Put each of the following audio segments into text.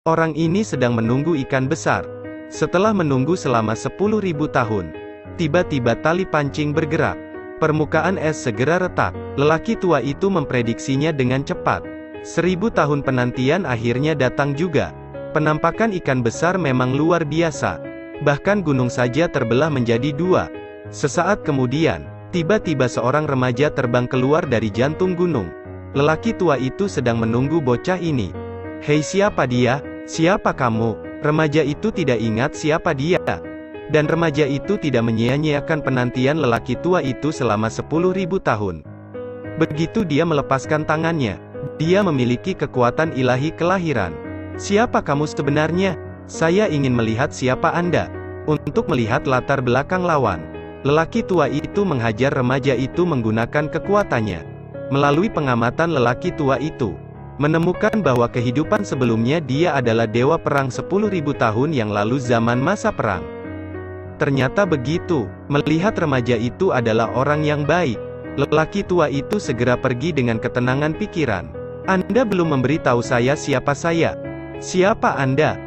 Orang ini sedang menunggu ikan besar. Setelah menunggu selama 10.000 tahun, tiba-tiba tali pancing bergerak. Permukaan es segera retak. Lelaki tua itu memprediksinya dengan cepat. 1000 tahun penantian akhirnya datang juga. Penampakan ikan besar memang luar biasa. Bahkan gunung saja terbelah menjadi dua. Sesaat kemudian, tiba-tiba seorang remaja terbang keluar dari jantung gunung. Lelaki tua itu sedang menunggu bocah ini. "Hei, siapa dia? Siapa kamu?" Remaja itu tidak ingat siapa dia. Dan remaja itu tidak menyia-nyiakan penantian lelaki tua itu selama 10.000 tahun. Begitu dia melepaskan tangannya, dia memiliki kekuatan ilahi kelahiran. "Siapa kamu sebenarnya? Saya ingin melihat siapa Anda." Untuk melihat latar belakang lawan, lelaki tua itu menghajar remaja itu menggunakan kekuatannya. Melalui pengamatan lelaki tua itu, menemukan bahwa kehidupan sebelumnya dia adalah dewa perang 10.000 tahun yang lalu zaman masa perang. Ternyata begitu, melihat remaja itu adalah orang yang baik. Lelaki tua itu segera pergi dengan ketenangan pikiran. "Anda belum memberitahu saya siapa saya. Siapa Anda?"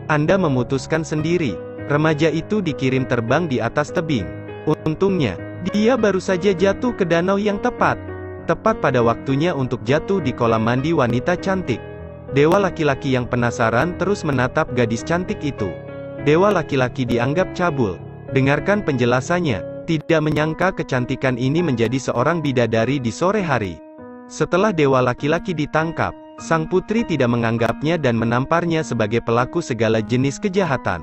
"Anda memutuskan sendiri." Remaja itu dikirim terbang di atas tebing. Untungnya, dia baru saja jatuh ke danau yang tepat. Tepat pada waktunya untuk jatuh di kolam mandi wanita cantik. Dewa laki-laki yang penasaran terus menatap gadis cantik itu. Dewa laki-laki dianggap cabul. Dengarkan penjelasannya, tidak menyangka kecantikan ini menjadi seorang bidadari di sore hari. Setelah dewa laki-laki ditangkap, sang putri tidak menganggapnya dan menamparnya sebagai pelaku segala jenis kejahatan.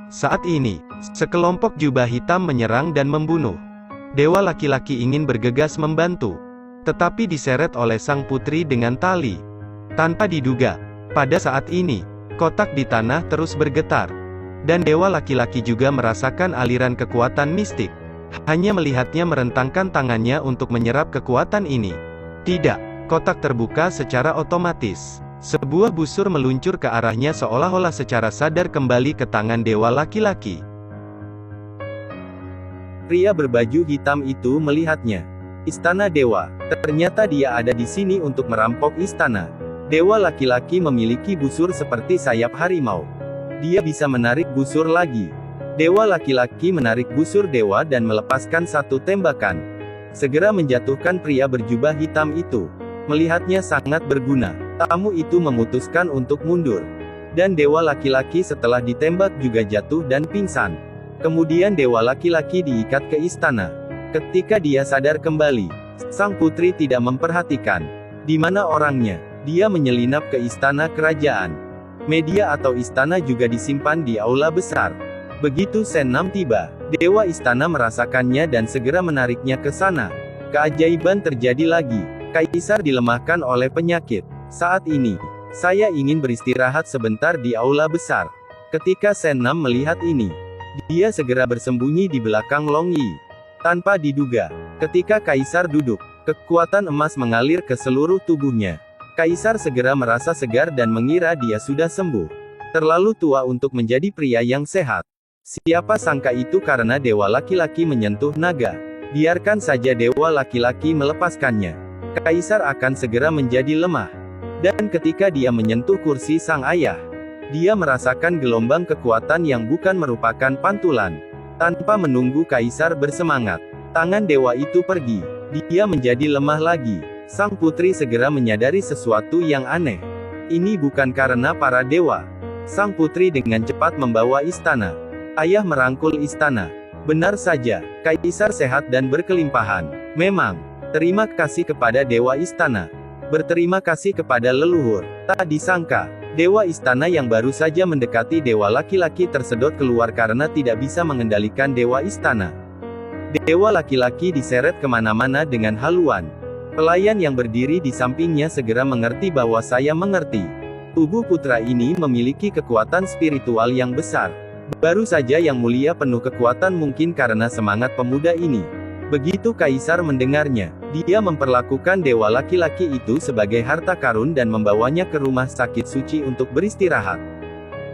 Saat ini, sekelompok jubah hitam menyerang dan membunuh. Dewa laki-laki ingin bergegas membantu, tetapi diseret oleh sang putri dengan tali. Tanpa diduga, pada saat ini, kotak di tanah terus bergetar. Dan dewa laki-laki juga merasakan aliran kekuatan mistik. Hanya melihatnya merentangkan tangannya untuk menyerap kekuatan ini. Tidak, kotak terbuka secara otomatis. Sebuah busur meluncur ke arahnya seolah-olah secara sadar kembali ke tangan dewa laki-laki. Pria berbaju hitam itu melihatnya. Istana dewa. Ternyata dia ada di sini untuk merampok istana. Dewa laki-laki memiliki busur seperti sayap harimau. Dia bisa menarik busur lagi. Dewa laki-laki menarik busur dewa dan melepaskan satu tembakan. Segera menjatuhkan pria berjubah hitam itu. Melihatnya sangat berguna, tamu itu memutuskan untuk mundur. Dan dewa laki-laki setelah ditembak juga jatuh dan pingsan. Kemudian dewa laki-laki diikat ke istana. Ketika dia sadar kembali, sang putri tidak memperhatikan di mana orangnya. Dia menyelinap ke istana kerajaan. Media atau istana juga disimpan di aula besar. Begitu Sen-Nam tiba, dewa istana merasakannya dan segera menariknya ke sana. Keajaiban terjadi lagi. Kaisar dilemahkan oleh penyakit. "Saat ini, saya ingin beristirahat sebentar di aula besar." Ketika Sen-Nam melihat ini, dia segera bersembunyi di belakang Long Yi. Tanpa diduga, ketika Kaisar duduk, kekuatan emas mengalir ke seluruh tubuhnya. Kaisar segera merasa segar dan mengira dia sudah sembuh. Terlalu tua untuk menjadi pria yang sehat. Siapa sangka itu karena dewa laki-laki menyentuh naga. Biarkan saja dewa laki-laki melepaskannya. Kaisar akan segera menjadi lemah. Dan ketika dia menyentuh kursi sang ayah, dia merasakan gelombang kekuatan yang bukan merupakan pantulan. Tanpa menunggu Kaisar bersemangat, tangan dewa itu pergi. Dia menjadi lemah lagi. Sang putri segera menyadari sesuatu yang aneh. Ini bukan karena para dewa. Sang putri dengan cepat membawa istana. Ayah merangkul istana. Benar saja, Kaisar sehat dan berkelimpahan. Memang, terima kasih kepada dewa istana. Berterima kasih kepada leluhur. Tak disangka, dewa istana yang baru saja mendekati dewa laki-laki tersedot keluar karena tidak bisa mengendalikan dewa istana. Dewa laki-laki diseret kemana-mana dengan haluan. Pelayan yang berdiri di sampingnya segera mengerti bahwa saya mengerti. Tubuh putra ini memiliki kekuatan spiritual yang besar. Baru saja yang mulia penuh kekuatan mungkin karena semangat pemuda ini. Begitu Kaisar mendengarnya, dia memperlakukan dewa laki-laki itu sebagai harta karun dan membawanya ke rumah sakit suci untuk beristirahat.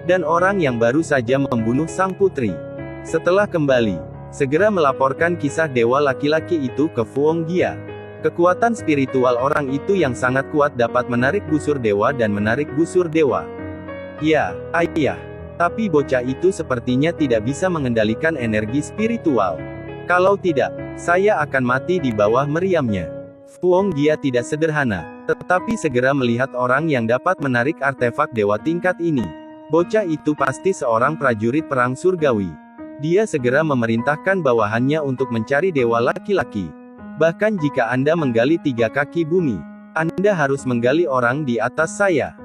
Dan orang yang baru saja membunuh sang putri, setelah kembali, segera melaporkan kisah dewa laki-laki itu ke Fuong Gia. Kekuatan spiritual orang itu yang sangat kuat dapat menarik busur dewa dan menarik busur dewa. Ya, ayah. Tapi bocah itu sepertinya tidak bisa mengendalikan energi spiritual. Kalau tidak, saya akan mati di bawah meriamnya. Fuong Gia tidak sederhana, tetapi segera melihat orang yang dapat menarik artefak dewa tingkat ini. Bocah itu pasti seorang prajurit perang surgawi. Dia segera memerintahkan bawahannya untuk mencari dewa laki-laki. Bahkan jika Anda menggali 3 kaki bumi, Anda harus menggali orang di atas saya.